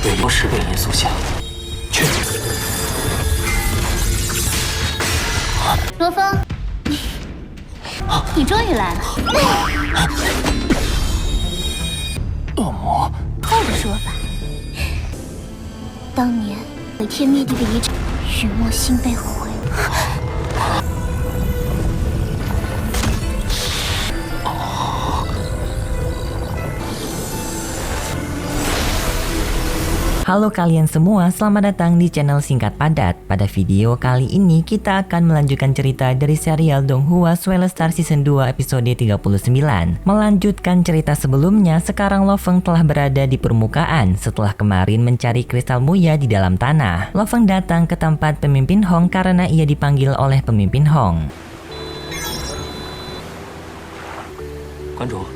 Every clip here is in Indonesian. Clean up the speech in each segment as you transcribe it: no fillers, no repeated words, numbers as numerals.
为由10个因素下，去。罗峰，你终于来了。恶魔，后的说法，当年毁天灭地的一场，雨墨心被毁。Halo kalian semua, selamat datang di channel Singkat Padat. Pada video kali ini kita akan melanjutkan cerita dari serial Donghua Swell Star Season 2 episode 39. Melanjutkan cerita sebelumnya, sekarang Lo Feng telah berada di permukaan setelah kemarin mencari kristal muya di dalam tanah. Lo Feng datang ke tempat pemimpin Hong karena ia dipanggil oleh pemimpin Hong. 馆主。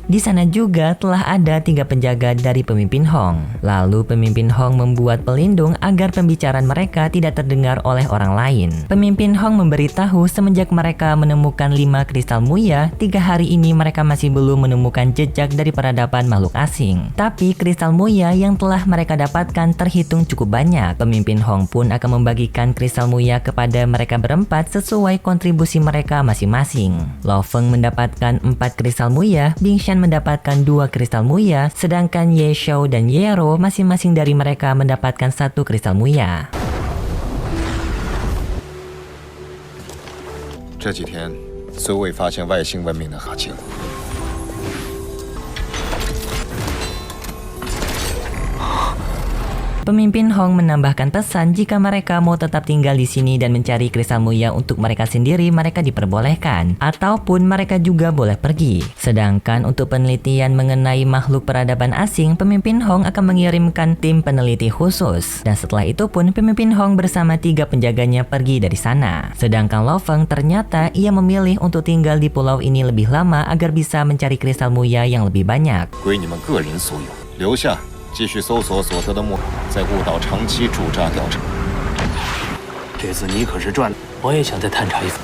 Di sana juga telah ada 3 penjaga dari pemimpin Hong. Lalu pemimpin Hong membuat pelindung agar pembicaraan mereka tidak terdengar oleh orang lain. Pemimpin Hong memberitahu semenjak mereka menemukan 5 kristal muya, 3 hari ini mereka masih belum menemukan jejak dari peradaban makhluk asing. Tapi kristal muya yang telah mereka dapatkan terhitung cukup banyak. Pemimpin Hong pun akan membagikan kristal muya kepada mereka berempat sesuai kontribusi mereka masing-masing. Lo Feng mendapatkan 4 kristal muya, Bing Shan mendapatkan 2 kristal muya, sedangkan Ye Xiao dan Ye Ro masing-masing dari mereka mendapatkan 1 kristal muya. 这几天虽未发现外星文明的痕迹， Pemimpin Hong menambahkan pesan jika mereka mau tetap tinggal di sini dan mencari kristal muya untuk mereka sendiri, mereka diperbolehkan, ataupun mereka juga boleh pergi. Sedangkan untuk penelitian mengenai makhluk peradaban asing, pemimpin Hong akan mengirimkan tim peneliti khusus. Dan setelah itu pun pemimpin Hong bersama 3 penjaganya pergi dari sana. Sedangkan Lo Feng ternyata ia memilih untuk tinggal di pulau ini lebih lama agar bisa mencari kristal muya yang lebih banyak. 归你们个人所有，留下。 继续搜索所得的木，在雾岛长期驻扎调查。这次你可是赚了，我也想再探查一番。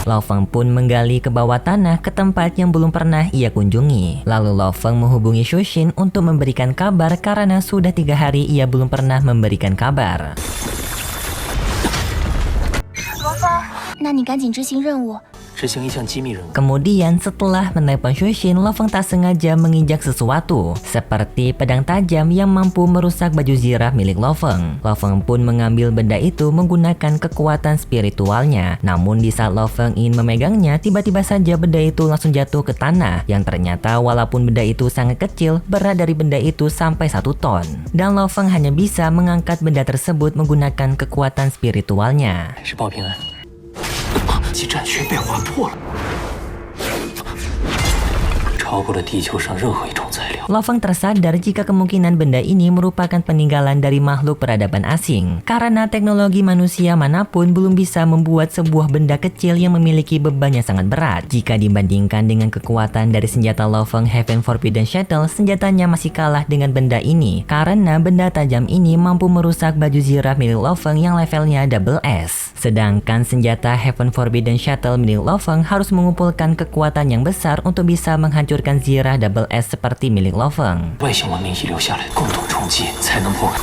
Lo Feng pun menggali ke bawah tanah ke tempat yang belum pernah ia kunjungi. Lalu Lo Feng menghubungi Shu Xin untuk memberikan kabar karena sudah 3 hari ia belum pernah memberikan kabar. 罗峰，那你赶紧执行任务。 执行一项机密任务。 Kemudian setelah menelepon Shu Xin, Lo Feng tak sengaja menginjak sesuatu, seperti pedang tajam yang mampu merusak baju zirah milik Lo Feng. Lo Feng pun mengambil benda itu menggunakan kekuatan spiritualnya. Namun di saat Lo Feng ingin memegangnya, tiba-tiba saja benda itu langsung jatuh ke tanah, yang ternyata walaupun benda itu sangat kecil, berat dari benda itu sampai 1 ton. Dan Lo Feng hanya bisa mengangkat benda tersebut menggunakan kekuatan spiritualnya. 是报平安。其战穴被划破了，超过了地球上任何一种材料。 Lo Feng tersadar jika kemungkinan benda ini merupakan peninggalan dari makhluk peradaban asing. Karena teknologi manusia manapun belum bisa membuat sebuah benda kecil yang memiliki beban yang sangat berat. Jika dibandingkan dengan kekuatan dari senjata Lo Feng Heaven Forbidden Shuttle, senjatanya masih kalah dengan benda ini. Karena benda tajam ini mampu merusak baju zirah milik Lo Feng yang levelnya double S. Sedangkan senjata Heaven Forbidden Shuttle milik Lo Feng harus mengumpulkan kekuatan yang besar untuk bisa menghancurkan zirah double S seperti milik Lo Feng. 外星文明遗留下来，共同冲击才能破开。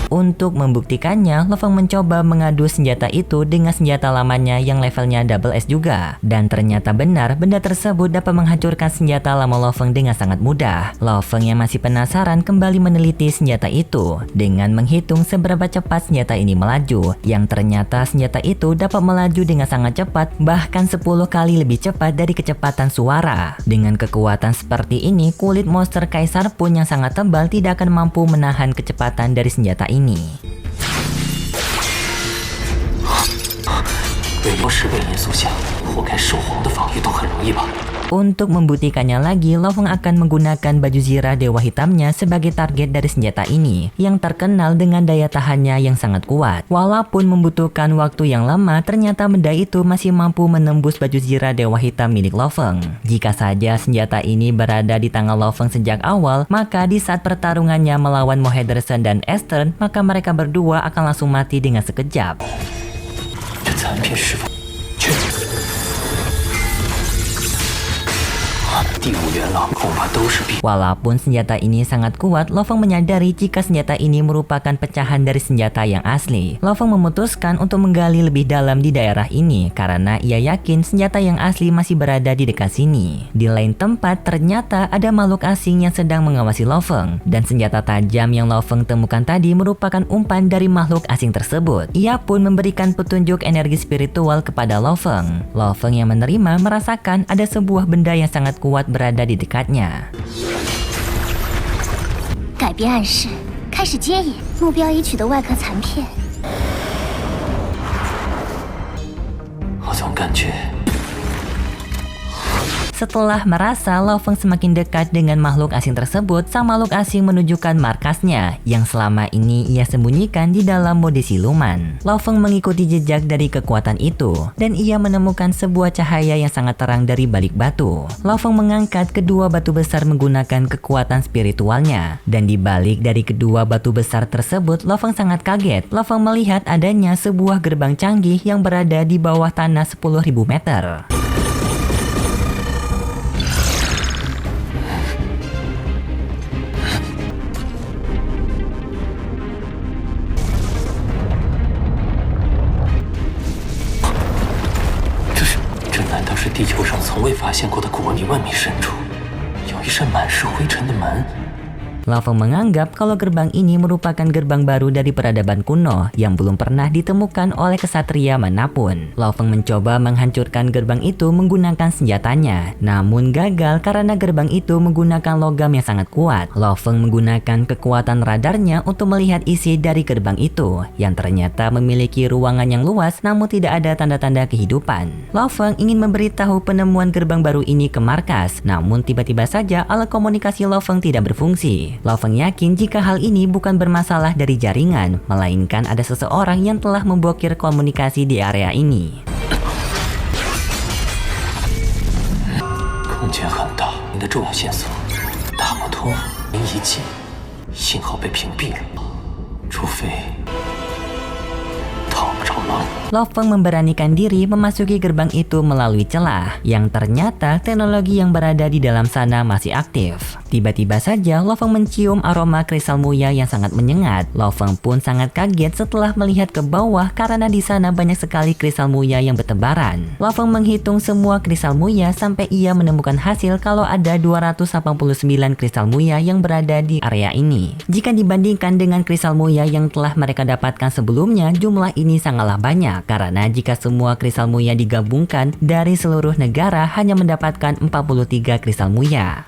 Untuk membuktikannya, Lo Feng mencoba mengadu senjata itu dengan senjata lamanya yang levelnya double S juga. Dan ternyata benar, benda tersebut dapat menghancurkan senjata lama Lo Feng dengan sangat mudah. Lo Feng yang masih penasaran kembali meneliti senjata itu dengan menghitung seberapa cepat senjata ini melaju. Yang ternyata senjata itu dapat melaju dengan sangat cepat, bahkan 10 kali lebih cepat dari kecepatan suara. Dengan kekuatan seperti ini, kulit monster kaisar pun yang sangat tebal tidak akan mampu menahan kecepatan dari senjata ini. 为由10个因素下，活开兽皇的防御都很容易吧？ Untuk membuktikannya lagi, Lo Feng akan menggunakan baju zirah dewa hitamnya sebagai target dari senjata ini, yang terkenal dengan daya tahannya yang sangat kuat. Walaupun membutuhkan waktu yang lama, ternyata benda itu masih mampu menembus baju zirah dewa hitam milik Lo Feng. Jika saja senjata ini berada di tangan Lo Feng sejak awal, maka di saat pertarungannya melawan Mo Henderson dan Eastern, maka mereka berdua akan langsung mati dengan sekejap. 这残片是否确定？第五元老恐怕都是必。 Walaupun senjata ini sangat kuat, Lo Feng menyadari jika senjata ini merupakan pecahan dari senjata yang asli. Lo Feng memutuskan untuk menggali lebih dalam di daerah ini karena ia yakin senjata yang asli masih berada di dekat sini. Di lain tempat, ternyata ada makhluk asing yang sedang mengawasi Lo Feng, dan senjata tajam yang Lo Feng temukan tadi merupakan umpan dari makhluk asing tersebut. Ia pun memberikan petunjuk energi spiritual kepada Lo Feng. Lo Feng yang menerima merasakan ada sebuah benda yang sangat kuat berada di dekatnya. 改变暗示，开始接引，目标已取得外壳残片。我总感觉 Setelah merasa Lo Feng semakin dekat dengan makhluk asing tersebut, sang makhluk asing menunjukkan markasnya yang selama ini ia sembunyikan di dalam mode siluman. Lo Feng mengikuti jejak dari kekuatan itu dan ia menemukan sebuah cahaya yang sangat terang dari balik batu. Lo Feng mengangkat kedua batu besar menggunakan kekuatan spiritualnya, dan di balik dari kedua batu besar tersebut Lo Feng sangat kaget. Lo Feng melihat adanya sebuah gerbang canggih yang berada di bawah tanah 10.000 meter.这是地球上从未发现过的国里万米深处，有一扇满是灰尘的门。 Lo Feng menganggap kalau gerbang ini merupakan gerbang baru dari peradaban kuno yang belum pernah ditemukan oleh kesatria manapun. Lo Feng mencoba menghancurkan gerbang itu menggunakan senjatanya, namun gagal karena gerbang itu menggunakan logam yang sangat kuat. Lo Feng menggunakan kekuatan radarnya untuk melihat isi dari gerbang itu, yang ternyata memiliki ruangan yang luas namun tidak ada tanda-tanda kehidupan. Lo Feng ingin memberitahu penemuan gerbang baru ini ke markas, namun tiba-tiba saja alat komunikasi Lo Feng tidak berfungsi. Lo Feng yakin jika hal ini bukan bermasalah dari jaringan, melainkan ada seseorang yang telah memblokir komunikasi di area ini. 空间很大，你的重要线索打不通，零仪器信号被屏蔽了，除非逃不着了。 Lo Feng memberanikan diri memasuki gerbang itu melalui celah, yang ternyata teknologi yang berada di dalam sana masih aktif. Tiba-tiba saja Lo Feng mencium aroma kristal muya yang sangat menyengat. Lo Feng pun sangat kaget setelah melihat ke bawah karena di sana banyak sekali kristal muya yang bertebaran. Lo Feng menghitung semua kristal muya sampai ia menemukan hasil kalau ada 289 kristal muya yang berada di area ini. Jika dibandingkan dengan kristal muya yang telah mereka dapatkan sebelumnya, jumlah ini sangatlah banyak. Karena jika semua kristal muya digabungkan dari seluruh negara hanya mendapatkan 43 kristal muya.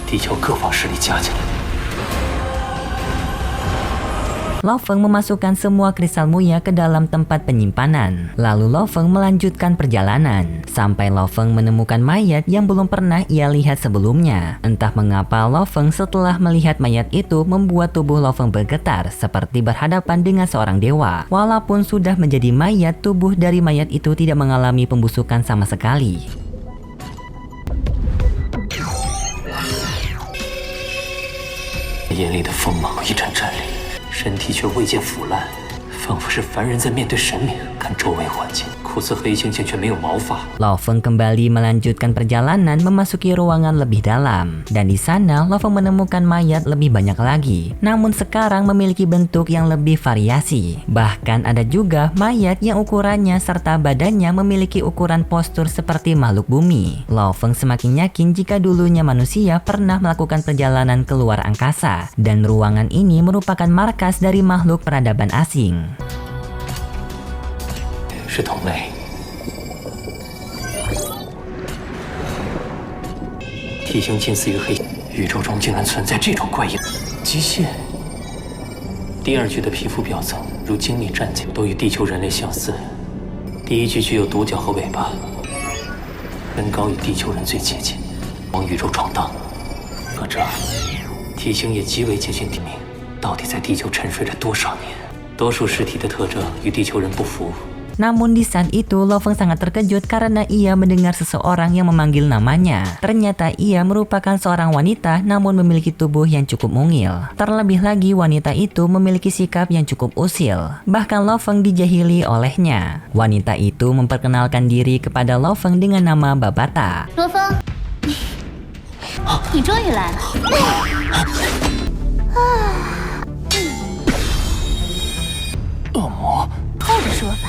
Di各方势力加起来。 Lo Feng memasukkan semua kristal muya ke dalam tempat penyimpanan. Lalu Lo Feng melanjutkan perjalanan sampai Lo Feng menemukan mayat yang belum pernah ia lihat sebelumnya. Entah mengapa Lo Feng setelah melihat mayat itu membuat tubuh Lo Feng bergetar seperti berhadapan dengan seorang dewa. Walaupun sudah menjadi mayat, tubuh dari mayat itu tidak mengalami pembusukan sama sekali. 眼里的锋芒一阵战栗，身体却未见腐烂，仿佛是凡人在面对神明。看周围环境，酷似黑猩猩却没有毛发。 Lo Feng kembali melanjutkan perjalanan memasuki ruangan lebih dalam, dan di sana Lo Feng menemukan mayat lebih banyak lagi. Namun sekarang memiliki bentuk yang lebih variasi. Bahkan ada juga mayat yang ukurannya serta badannya memiliki ukuran postur seperti makhluk bumi. Lo Feng semakin yakin jika dulunya manusia pernah melakukan perjalanan keluar angkasa, dan ruangan ini merupakan markas dari makhluk peradaban asing. 是同类。体型近似于黑，宇宙中竟然存在这种怪异机械。第二具的皮肤表层如精密战甲，都与地球人类相似。第一具具有独角和尾巴，身高与地球人最接近，往宇宙闯荡。可这体型也极为接近地面，到底在地球沉睡了多少年？多数尸体的特征与地球人不符。Namun di saat itu Lo Feng sangat terkejut karena ia mendengar seseorang yang memanggil namanya. Ternyata ia merupakan seorang wanita namun memiliki tubuh yang cukup mungil. Terlebih lagi wanita itu memiliki sikap yang cukup usil. Bahkan Lo Feng dijahili olehnya. Wanita itu memperkenalkan diri kepada Lo Feng dengan nama Babata. 罗峰，你终于来了。恶魔， 后的说法，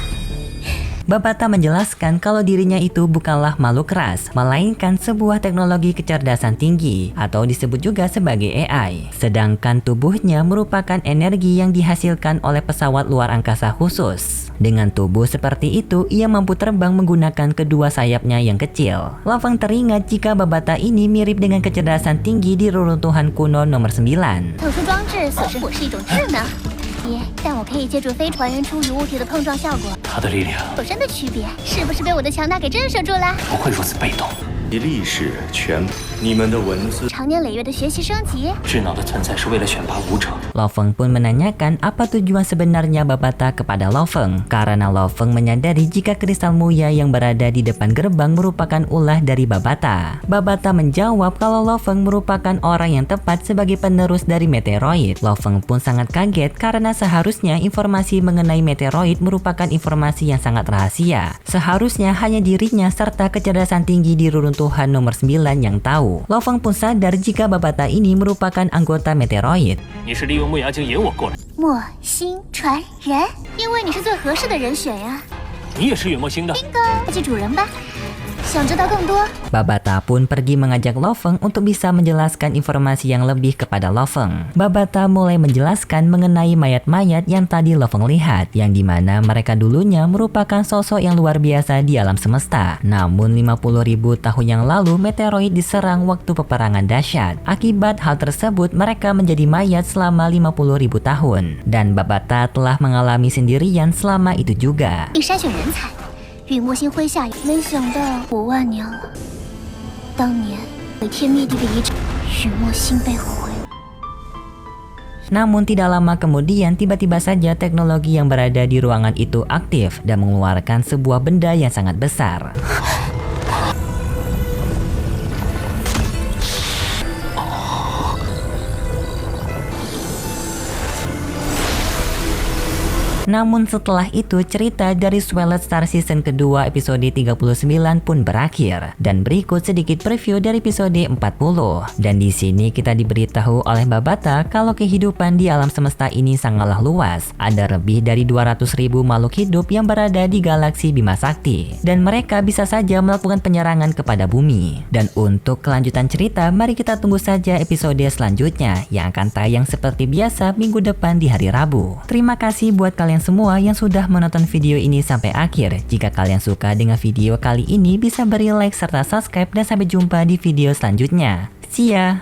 Babata menjelaskan kalau dirinya itu bukanlah makhluk ras, melainkan sebuah teknologi kecerdasan tinggi atau disebut juga sebagai AI. Sedangkan tubuhnya merupakan energi yang dihasilkan oleh pesawat luar angkasa khusus. Dengan tubuh seperti itu, ia mampu terbang menggunakan kedua sayapnya yang kecil. Lo Feng teringat jika Babata ini mirip dengan kecerdasan tinggi di reruntuhan kuno nomor 9. 特殊装置所示我是一种智能，但我可以借助飞还原出与物体的碰撞效果。 他的力量 有深的区别，是不是被我的强大给震慑住了？ 不会如此被动。 历史全，你们的文字 长年累月的学习升级， 智脑的存在是为了选拔武者。 Lo Feng pun menanyakan apa tujuan sebenarnya Babata kepada Lo Feng, karena Lo Feng menyadari jika kristal Muya yang berada di depan gerbang merupakan ulah dari Babata. Babata menjawab kalau Lo Feng merupakan orang yang tepat sebagai penerus dari meteoroid. Lo Feng pun sangat kaget karena seharusnya informasi mengenai meteoroid merupakan informasi yang sangat rahasia. Seharusnya hanya dirinya serta kecerdasan tinggi di reruntuhan nomor 9 yang tahu. Lo Feng pun sadar jika Babata ini merupakan anggota meteoroid. 你是利用木牙精引我过来， 墨星传人，因为你是最合适的人选呀。 你也是陨墨星的。 记主人吧，想知道更多， Babata pun pergi mengajak Lo Feng untuk bisa menjelaskan informasi yang lebih kepada Lo Feng. Babata mulai menjelaskan mengenai mayat-mayat yang tadi Lo Feng lihat, yang dimana mereka dulunya merupakan sosok yang luar biasa di alam semesta. Namun 50.000 tahun yang lalu meteoroid diserang waktu peperangan dahsyat. Akibat hal tersebut mereka menjadi mayat selama 50.000 tahun. Dan Babata telah mengalami sendirian selama itu juga. 并筛选人才。陨墨星麾下，没想到5万年了。当年毁天灭地的遗产，陨墨星被毁。 Namun tidak lama kemudian tiba-tiba saja teknologi yang berada di ruangan itu aktif dan mengeluarkan sebuah benda yang sangat besar. Namun setelah itu cerita dari Swallowed Star Season kedua episode 39 pun berakhir. Dan berikut sedikit preview dari episode 40. Dan di sini kita diberitahu oleh Babata kalau kehidupan di alam semesta ini sangatlah luas. Ada lebih dari 200.000 makhluk hidup yang berada di galaksi Bima Sakti. Dan mereka bisa saja melakukan penyerangan kepada bumi. Dan untuk kelanjutan cerita, mari kita tunggu saja episode selanjutnya yang akan tayang seperti biasa minggu depan di hari Rabu. Terima kasih buat kalian semua yang sudah menonton video ini sampai akhir. Jika kalian suka dengan video kali ini, bisa beri like serta subscribe dan sampai jumpa di video selanjutnya. See ya!